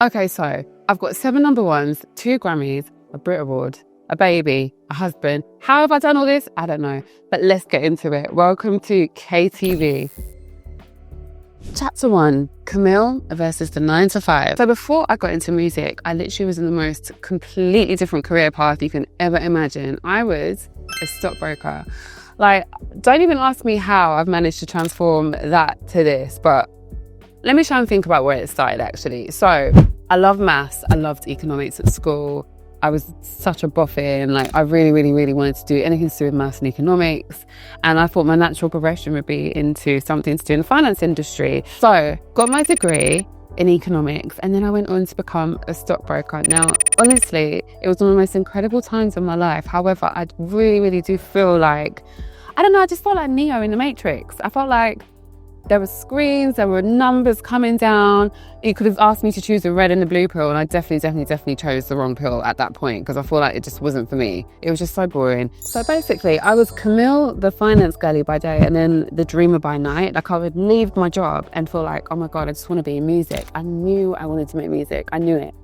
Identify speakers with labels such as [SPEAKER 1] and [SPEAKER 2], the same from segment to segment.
[SPEAKER 1] Okay, so I've got 7 number ones, 2 Grammys, a Brit Award, a baby, a husband. How have I done all this? I don't know. But let's get into it. Welcome to KTV. Chapter 1, Camille versus the 9 to 5. So before I got into music, I literally was in the most completely different career path you can ever imagine. I was a stockbroker. Like, don't even ask me how I've managed to transform that to this, but let me try and think about where it started actually. So I love maths, I loved economics at school. I was such a boffin, like I really wanted to do anything to do with maths and economics. And I thought my natural progression would be into something to do in the finance industry. So got my degree in economics and then I went on to become a stockbroker. Now, honestly, it was one of the most incredible times of my life. However, I really do feel like, I don't know, I just felt like Neo in the Matrix. I felt like there were screens, there were numbers coming down. You could have asked me to choose the red and the blue pill, and I definitely chose the wrong pill at that point because I feel like it just wasn't for me. It was just so boring. So basically, I was Camille, the finance girlie by day, and then the dreamer by night. Like I would leave my job and feel like, oh my God, I just want to be in music. I knew I wanted to make music. I knew it.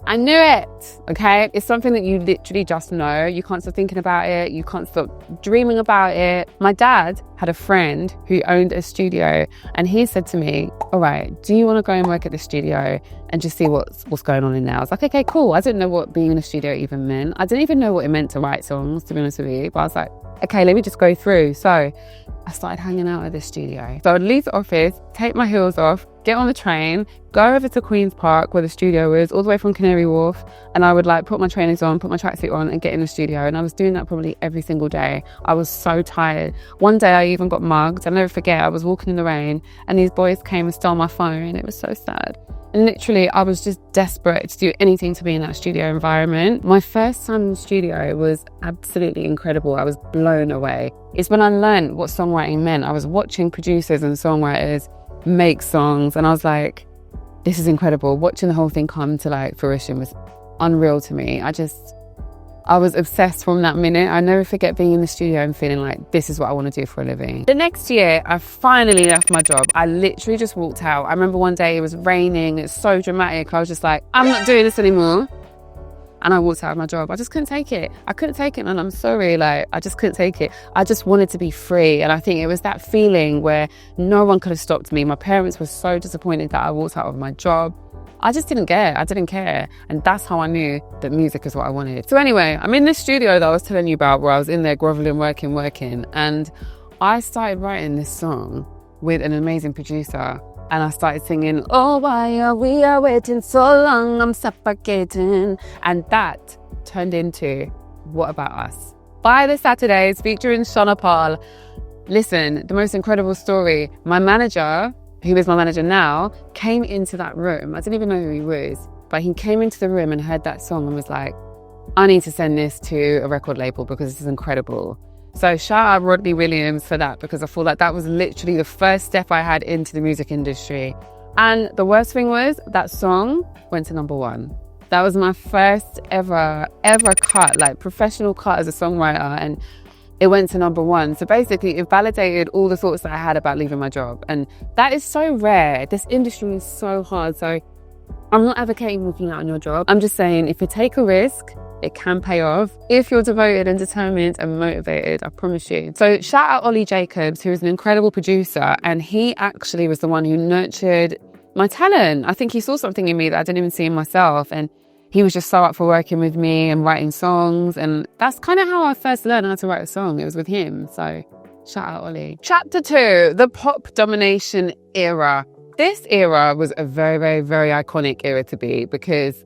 [SPEAKER 1] I knew it, okay? It's something that you literally just know. You can't stop thinking about it. You can't stop dreaming about it. My dad had a friend who owned a studio and he said to me, all right, do you want to go and work at the studio and just see what's going on in there? I was like, okay, cool. I didn't know what being in a studio even meant. I didn't even know what it meant to write songs, to be honest with you. But I was like, okay, let me just go through. So I started hanging out at the studio. So I'd leave the office, take my heels off, get on the train, go over to Queen's Park where the studio was, all the way from Canary Wharf, and I would like put my trainers on, put my tracksuit on and get in the studio. And I was doing that probably every single day. I was so tired. One day I even got mugged. I'll never forget, I was walking in the rain and these boys came and stole my phone. It was so sad. And literally, I was just desperate to do anything to be in that studio environment. My first time in the studio was absolutely incredible. I was blown away. It's when I learned what songwriting meant. I was watching producers and songwriters make songs and I was like, this is incredible. Watching the whole thing come to like fruition was unreal to me. I was obsessed from that minute. I never forget being in the studio and feeling like this is what I want to do for a living. The next year, I finally left my job. I literally just walked out. I remember one day it was raining. It's so dramatic. I was just like, I'm not doing this anymore. And I walked out of my job. I just couldn't take it. I couldn't take it, and I'm sorry, like, I just couldn't take it. I just wanted to be free. And I think it was that feeling where no one could have stopped me. My parents were so disappointed that I walked out of my job. I just didn't care. I didn't care. And that's how I knew that music is what I wanted. So anyway, I'm in this studio that I was telling you about where I was in there groveling, working. And I started writing this song with an amazing producer. And I started singing, oh, why are we waiting so long? I'm suffocating. And that turned into What About Us? By the Saturdays, featuring Shona Paul. Listen, the most incredible story. My manager, who is my manager now, came into that room. I didn't even know who he was, but he came into the room and heard that song and was like, I need to send this to a record label because this is incredible. So shout out Rodney Williams for that, because I feel like that was literally the first step I had into the music industry. And the worst thing was that song went to number 1. That was my first ever cut, like professional cut as a songwriter, and it went to number 1. So basically it validated all the thoughts that I had about leaving my job. And that is so rare. This industry is so hard. So I'm not advocating walking out on your job. I'm just saying if you take a risk, it can pay off if you're devoted and determined and motivated, I promise you. So shout out Ollie Jacobs, who is an incredible producer. And he actually was the one who nurtured my talent. I think he saw something in me that I didn't even see in myself. And he was just so up for working with me and writing songs. And that's kind of how I first learned how to write a song. It was with him. So shout out Ollie. Chapter 2, the Pop Domination era. This era was a very iconic era to be, because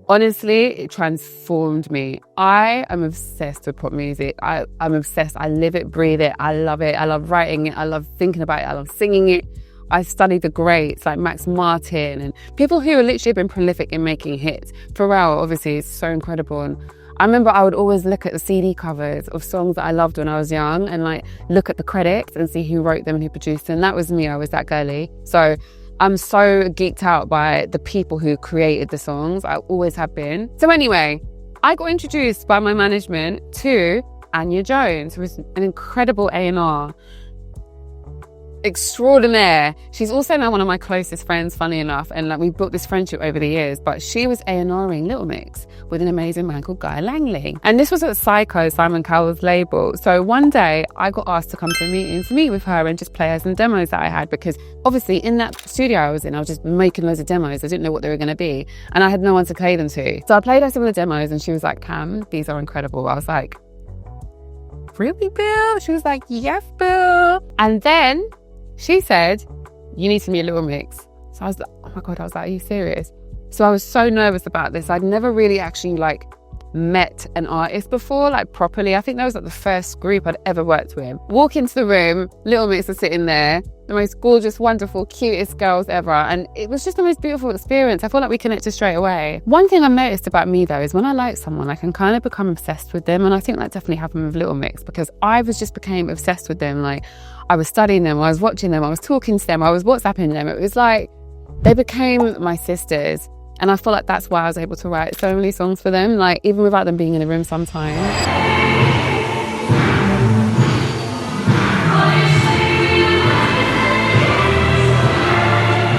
[SPEAKER 1] honestly, it transformed me. I am obsessed with pop music. I'm obsessed. I live it, breathe it. I love it. I love writing it. I love thinking about it. I love singing it. I studied the greats like Max Martin and people who have literally been prolific in making hits. Pharrell, obviously, is so incredible. And I remember I would always look at the CD covers of songs that I loved when I was young and like look at the credits and see who wrote them and who produced them. That was me. I was that girly. So I'm so geeked out by the people who created the songs. I always have been. So anyway, I got introduced by my management to Anya Jones, who was an incredible A&R. extraordinaire. She's also now one of my closest friends, funny enough, and like we built this friendship over the years. But she was A&Ring Little Mix with an amazing man called Guy Langley, and this was at Psycho, Simon Cowell's label. So one day I got asked to come to a meeting to meet with her and just play her some demos that I had, because obviously in that studio I was in, I was just making loads of demos. I didn't know what they were going to be, and I had no one to play them to. So I played her some of the demos, and she was like, "Cam, these are incredible." I was like, "Really, Bill?" She was like, "Yes, Bill." And then she said, "You need to meet Little Mix." So I was like, oh my God, I was like, "Are you serious?" So I was so nervous about this. I'd never really actually like met an artist before, like properly. I think that was like the first group I'd ever worked with. Walk into the room, Little Mix are sitting there, the most gorgeous, wonderful, cutest girls ever. And it was just the most beautiful experience. I feel like we connected straight away. One thing I've noticed about me though is when I like someone, I can kind of become obsessed with them. And I think that definitely happened with Little Mix, because I became obsessed with them. Like I was studying them, I was watching them, I was talking to them, I was WhatsApping them. It was like they became my sisters. And I feel like that's why I was able to write so many songs for them, like even without them being in the room sometimes.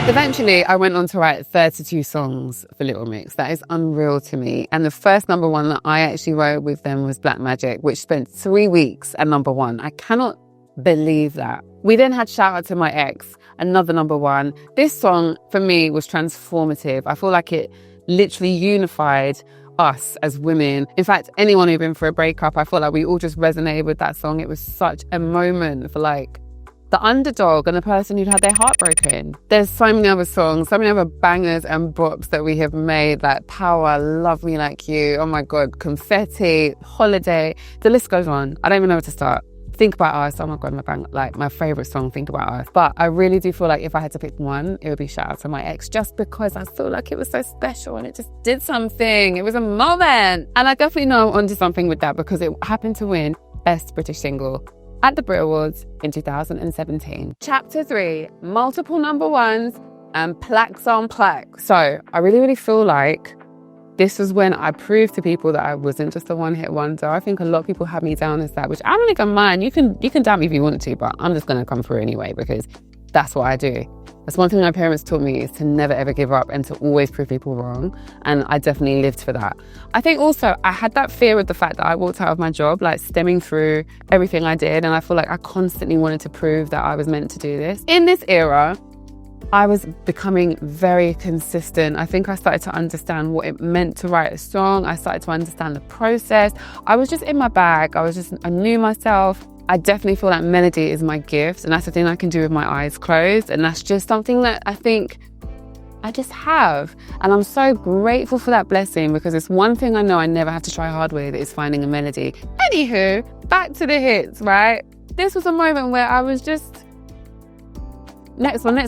[SPEAKER 1] Eventually, I went on to write 32 songs for Little Mix. That is unreal to me. And the first number one that I actually wrote with them was Black Magic, which spent 3 weeks at number one. I cannot believe that. We then had Shout Out to My Ex, another number one. This song for me was transformative. I feel like it literally unified us as women. In fact, anyone who'd been through a breakup, I feel like we all just resonated with that song. It was such a moment for like the underdog and the person who'd had their heart broken. There's so many other songs, so many other bangers and bops that we have made, like Power, Love Me Like You, oh my God, Confetti, Holiday, the list goes on. I don't even know where to start. Think About Us, oh my God, my favourite song, Think About Us. But I really do feel like if I had to pick one, it would be Shout Out to My Ex, just because I feel like it was so special and it just did something. It was a moment. And I definitely know I'm onto something with that, because it happened to win Best British Single at the Brit Awards in 2017. Chapter 3, multiple number ones and plaques on plaques. So I really feel like this was when I proved to people that I wasn't just a one-hit wonder. I think a lot of people have me down as that, which I don't think I'm mine. You can doubt me if you want to, but I'm just going to come through anyway, because that's what I do. That's one thing my parents taught me, is to never ever give up and to always prove people wrong. And I definitely lived for that. I think also I had that fear of the fact that I walked out of my job, like stemming through everything I did. And I feel like I constantly wanted to prove that I was meant to do this. In this era, I was becoming very consistent. I think I started to understand what it meant to write a song. I started to understand the process. I was just in my bag. I knew myself. I definitely feel like melody is my gift, and that's the thing I can do with my eyes closed. And that's just something that I think I just have. And I'm so grateful for that blessing, because it's one thing I know I never have to try hard with, is finding a melody. Anywho, back to the hits, right? This was a moment where I was just, next one. I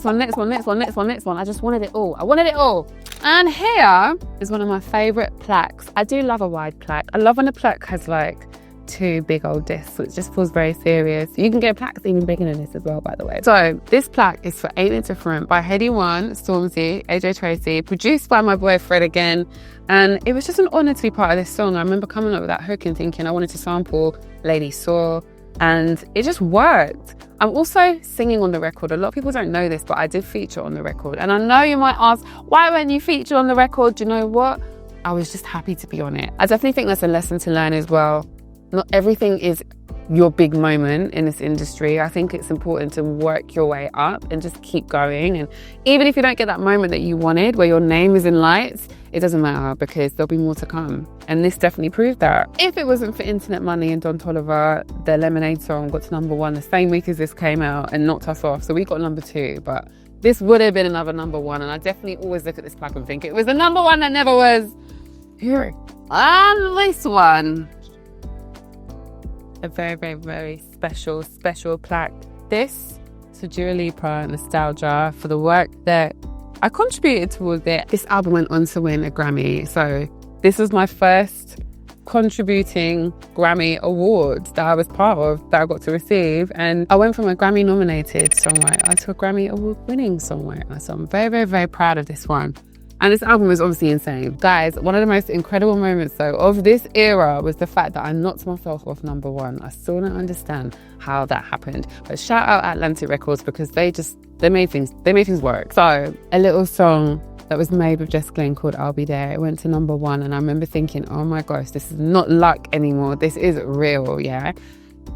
[SPEAKER 1] just wanted it all. I wanted it all. And here is one of my favourite plaques. I do love a wide plaque. I love when a plaque has like 2 big old discs, which just feels very serious. You can get plaques even bigger than this as well, by the way. So this plaque is for Ain't It Different by Headie One, Stormzy, AJ Tracy, produced by my boy Fred again. And it was just an honour to be part of this song. I remember coming up with that hook and thinking I wanted to sample Lady Saw, and it just worked. I'm also singing on the record. A lot of people don't know this, but I did feature on the record. And I know you might ask, why weren't you featured on the record? Do you know what? I was just happy to be on it. I definitely think that's a lesson to learn as well. Not everything is your big moment in this industry. I think it's important to work your way up and just keep going. And even if you don't get that moment that you wanted, where your name is in lights, it doesn't matter, because there'll be more to come. And this definitely proved that. If it wasn't for Internet Money and Don Toliver, the Lemonade song got to number 1 the same week as this came out and knocked us off. So we got number 2, but this would have been another number 1. And I definitely always look at this plaque and think it was the number 1 that never was. Here. And this one, a very special plaque. This to Dua Lipa Nostalgia for the work that I contributed towards it. This album went on to win a Grammy. So this was my first contributing Grammy award that I was part of, that I got to receive. And I went from a Grammy nominated songwriter to a Grammy award winning songwriter. So I'm very proud of this one. And this album was obviously insane. Guys, one of the most incredible moments though of this era was the fact that I knocked myself off number 1. I still don't understand how that happened. But shout out Atlantic Records because they made things work. So a little song that was made with Jess Glynne called I'll Be There. It went to number 1 and I remember thinking, oh my gosh, this is not luck anymore. This is real, yeah?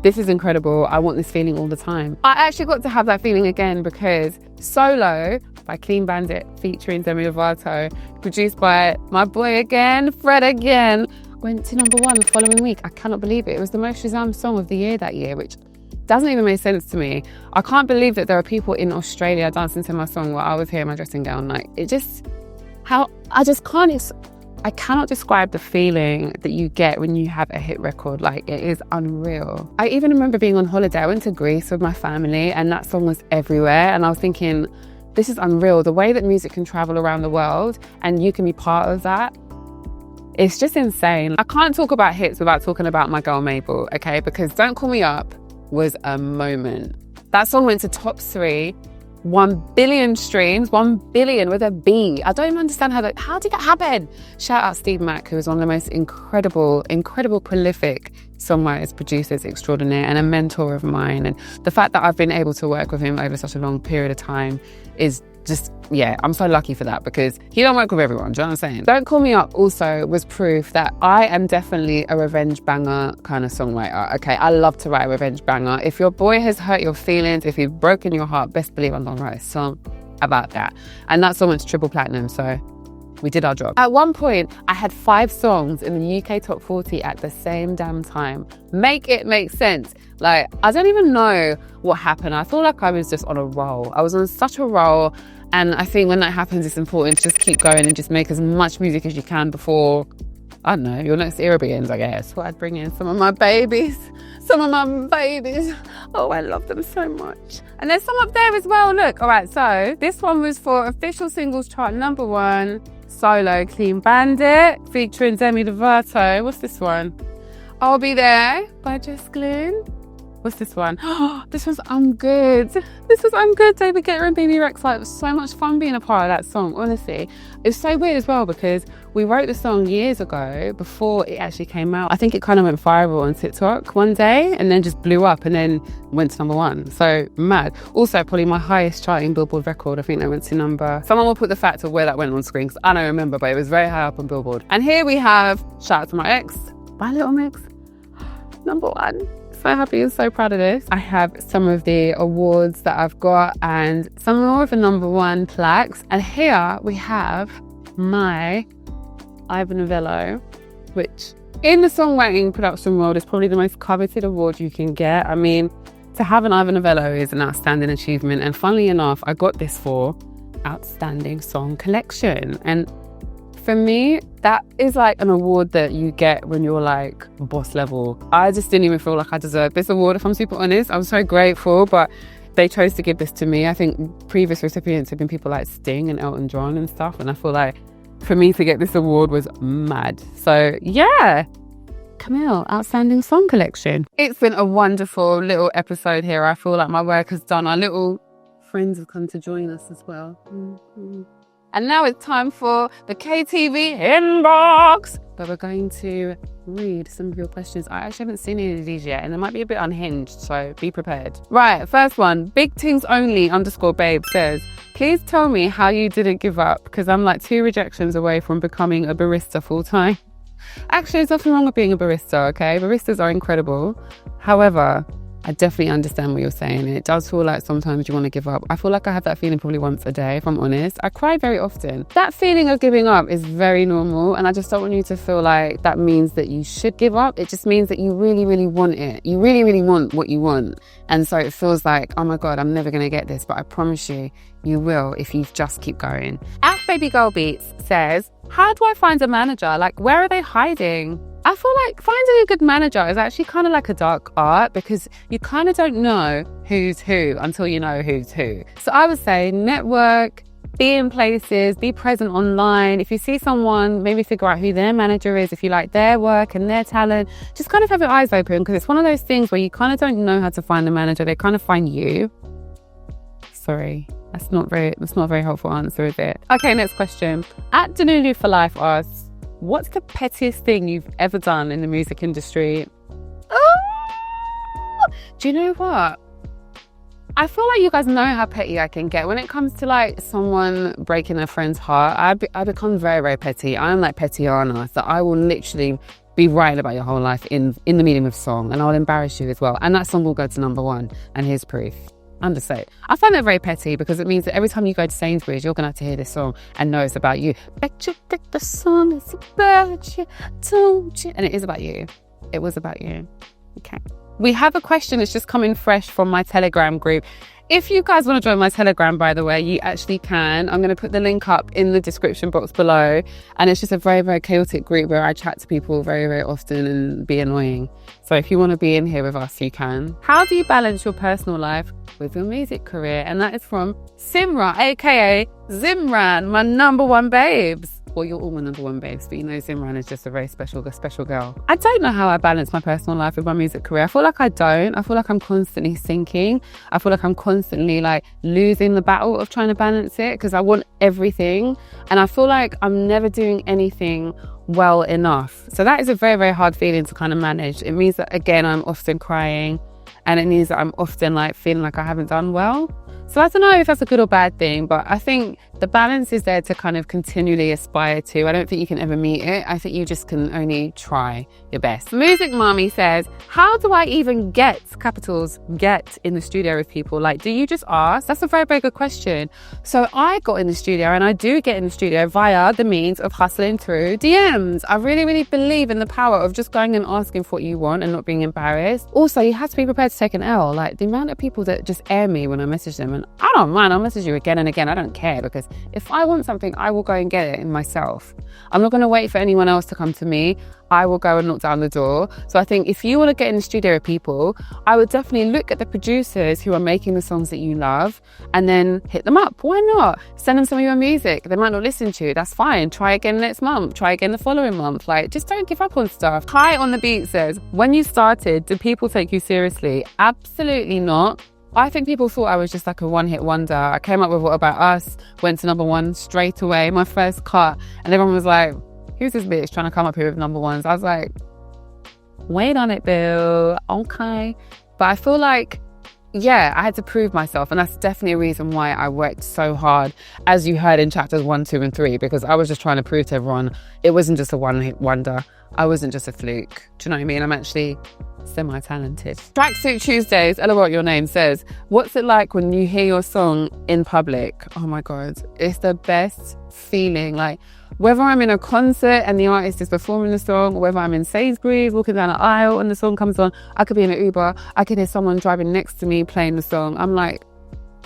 [SPEAKER 1] This is incredible. I want this feeling all the time. I actually got to have that feeling again because Solo by Clean Bandit featuring Demi Lovato, produced by my boy again, Fred again, went to number 1 the following week. I cannot believe it. It was the most Shazam song of the year that year, which doesn't even make sense to me. I can't believe that there are people in Australia dancing to my song while I was here in my dressing gown. Like, I cannot describe the feeling that you get when you have a hit record. Like, it is unreal. I even remember being on holiday. I went to Greece with my family and that song was everywhere. And I was thinking, this is unreal. The way that music can travel around the world and you can be part of that. It's just insane. I can't talk about hits without talking about my girl Mabel, okay? Because Don't Call Me Up was a moment. That song went to top 3, 1 billion streams, 1 billion with a B. I don't even understand how did that happen? Shout out Steve Mack, who is one of the most incredible, prolific songwriters, producers extraordinaire and a mentor of mine. And the fact that I've been able to work with him over such a long period of time is just, yeah, I'm so lucky for that because he don't work with everyone, do you know what I'm saying? Don't Call Me Up also was proof that I am definitely a revenge banger kind of songwriter, okay? I love to write a revenge banger. If your boy has hurt your feelings, if you've broken your heart, best believe I'm gonna write a song about that. And that song went to triple platinum, so we did our job. At one point, I had 5 songs in the UK top 40 at the same damn time. Make it make sense. Like, I don't even know what happened. I feel like I was just on a roll. I was on such a roll. And I think when that happens, it's important to just keep going and just make as much music as you can before, I don't know, your next era begins, I guess. Thought I'd bring in some of my babies. Oh, I love them so much. And there's some up there as well, look. All right, so this one was for official singles chart number 1, Solo, Clean Bandit, featuring Demi Lovato. What's this one? I'll Be There by Jess Glynne. What's this one? Oh, this one's I'm Good. This was I'm Good. David Guetta and Baby Rex. Like, it was so much fun being a part of that song, honestly. It was so weird as well because we wrote the song years ago before it actually came out. I think it kind of went viral on TikTok one day and then just blew up and then went to number 1. So mad. Also, probably my highest charting Billboard record. I think that went to number... Someone will put the fact of where that went on screen because I don't remember, but it was very high up on Billboard. And here we have Shout Out to My Ex by Little Mix. Number 1. So happy and so proud of this. I have some of the awards that I've got and some more of the number 1 plaques. And here we have my Ivor Novello, which in the songwriting production world is probably the most coveted award you can get. I mean, to have an Ivor Novello is an outstanding achievement. And funnily enough, I got this for Outstanding Song Collection. And for me, that is like an award that you get when you're like boss level. I just didn't even feel like I deserved this award, if I'm super honest. I'm so grateful, but they chose to give this to me. I think previous recipients have been people like Sting and Elton John and stuff. And I feel like for me to get this award was mad. So yeah, Camille, Outstanding Song Collection. It's been a wonderful little episode here. I feel like my work has done. Our little friends have come to join us as well. Mm-hmm. And now it's time for the KTV Hbox, where we're going to read some of your questions. I actually haven't seen any of these yet, and they might be a bit unhinged, so be prepared. Right, first one, Big Things Only _babe says, please tell me how you didn't give up, because I'm like 2 rejections away from becoming a barista full-time. Actually, there's nothing wrong with being a barista, okay? Baristas are incredible. However, I definitely understand what you're saying. It does feel like sometimes you want to give up. I feel like I have that feeling probably once a day, if I'm honest. I cry very often. That feeling of giving up is very normal, and I just don't want you to feel like that means that you should give up. It just means that you really, really want it. You really, really want what you want. And so it feels like, oh my God, I'm never going to get this. But I promise you, you will if you just keep going. At Baby Girl Beats says, how do I find a manager? Like, where are they hiding? I feel like finding a good manager is actually kind of like a dark art because you kind of don't know who's who until you know who's who. So I would say network, be in places, be present online. If you see someone, maybe figure out who their manager is. If you like their work and their talent, just kind of have your eyes open because it's one of those things where you kind of don't know how to find a manager. They kind of find you. Sorry, That's not a very helpful answer, is it? Okay, next question. At Danulu for Life asks, what's the pettiest thing you've ever done in the music industry? Oh, do you know what? I feel like you guys know how petty I can get. When it comes to like someone breaking a friend's heart, I become very, very petty. I'm like Pettyana, so I will literally be writing about your whole life in the medium of song, and I'll embarrass you as well. And that song will go to #1, and here's proof. Understate. I find that very petty because it means that every time you go to Sainsbury's, you're going to have to hear this song and know it's about you. Bet you think the song is about you, don't you? And it is about you. It was about you. Okay. We have a question that's just coming fresh from my Telegram group. If you guys want to join my Telegram, by the way, you actually can. I'm going to put the link up in the description box below. And it's just a very, very chaotic group where I chat to people very, very often and be annoying. So if you want to be in here with us, you can. How do you balance your personal life with your music career? And that is from Simra, aka Zimran, my #1 babes. Well, you're all my #1 babes, but you know Zimran is just a very special girl. I don't know how I balance my personal life with my music career. I feel like I don't. I feel like I'm constantly sinking. I feel like I'm constantly like losing the battle of trying to balance it because I want everything. And I feel like I'm never doing anything well enough. So that is a very, very hard feeling to kind of manage. It means that, again, I'm often crying, and it means that I'm often like feeling like I haven't done well. So I don't know if that's a good or bad thing, but I think the balance is there to kind of continually aspire to. I don't think you can ever meet it. I think you just can only try your best. Music Mommy says, how do I even get in the studio with people? Like, do you just ask? That's a very, very good question. So I got in the studio, and I do get in the studio via the means of hustling through DMs. I really, really believe in the power of just going and asking for what you want and not being embarrassed. Also, you have to be prepared to take an L. Like, the amount of people that just air me when I message them, and I don't mind, I'll message you again and again. I don't care, because if I want something, I will go and get it in myself. I'm not going to wait for anyone else to come to me. I will go and knock down the door. So I think if you want to get in the studio with people, I would definitely look at the producers who are making the songs that you love and then hit them up. Why not? Send them some of your music. They might not listen to you. That's fine. Try again next month. Try again the following month. Like, just don't give up on stuff. Kai on the Beat says, when you started, did people take you seriously? Absolutely not. I think people thought I was just like a one-hit wonder. I came up with What About Us, went to #1 straight away, my first cut, and everyone was like, who's this bitch trying to come up here with #1s? I was like, wait on it, Bill. Okay. But I feel like, yeah, I had to prove myself, and that's definitely a reason why I worked so hard, as you heard in chapters 1, 2, and 3, because I was just trying to prove to everyone it wasn't just a one-hit wonder. I wasn't just a fluke. Do you know what I mean? I'm actually semi-talented. Tracksuit Tuesdays, LOL your name, says, what's it like when you hear your song in public? Oh my God, it's the best feeling. Like, whether I'm in a concert and the artist is performing the song, or whether I'm in Sainsbury's walking down an aisle and the song comes on, I could be in an Uber, I could hear someone driving next to me playing the song. I'm like,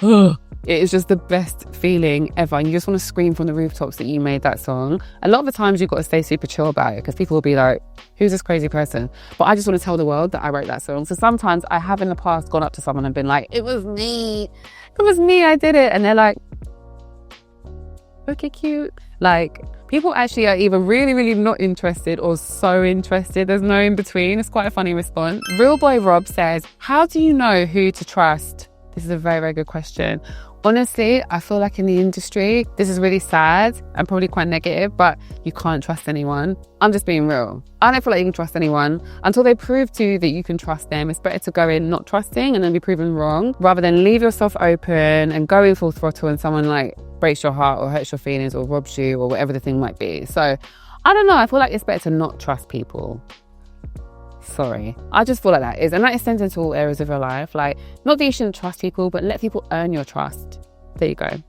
[SPEAKER 1] ugh. It is just the best feeling ever. And you just want to scream from the rooftops that you made that song. A lot of the times you've got to stay super chill about it, because people will be like, who's this crazy person? But I just want to tell the world that I wrote that song. So sometimes I have in the past gone up to someone and been like, it was me, I did it. And they're like, okay, cute. Like, people actually are either really, really not interested or so interested. There's no in between. It's quite a funny response. Real Boy Rob says, how do you know who to trust? This is a very, very good question. Honestly, I feel like in the industry, this is really sad and probably quite negative, but you can't trust anyone. I'm just being real. I don't feel like you can trust anyone until they prove to you that you can trust them. It's better to go in not trusting and then be proven wrong, rather than leave yourself open and go in full throttle and someone like breaks your heart or hurts your feelings or robs you or whatever the thing might be. So I don't know. I feel like it's better to not trust people. Sorry. I just feel like that is. And that extends into all areas of your life. Like, not that you shouldn't trust people, but let people earn your trust. There you go.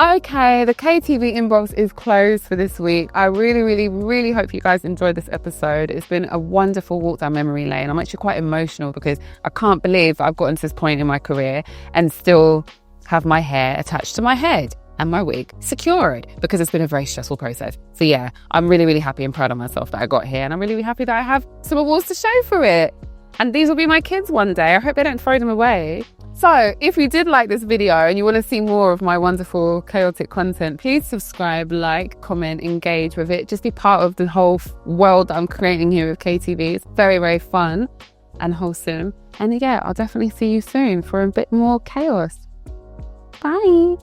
[SPEAKER 1] Okay, the KTV inbox is closed for this week. I really, really, really hope you guys enjoyed this episode. It's been a wonderful walk down memory lane. I'm actually quite emotional because I can't believe I've gotten to this point in my career and still have my hair attached to my head and my wig secured, because it's been a very stressful process. So yeah, I'm really, really happy and proud of myself that I got here, and I'm really, really happy that I have some awards to show for it. And these will be my kids one day. I hope they don't throw them away. So if you did like this video and you want to see more of my wonderful chaotic content, please subscribe, like, comment, engage with it. Just be part of the whole world that I'm creating here with KTV. It's very, very fun and wholesome. And yeah, I'll definitely see you soon for a bit more chaos. Bye.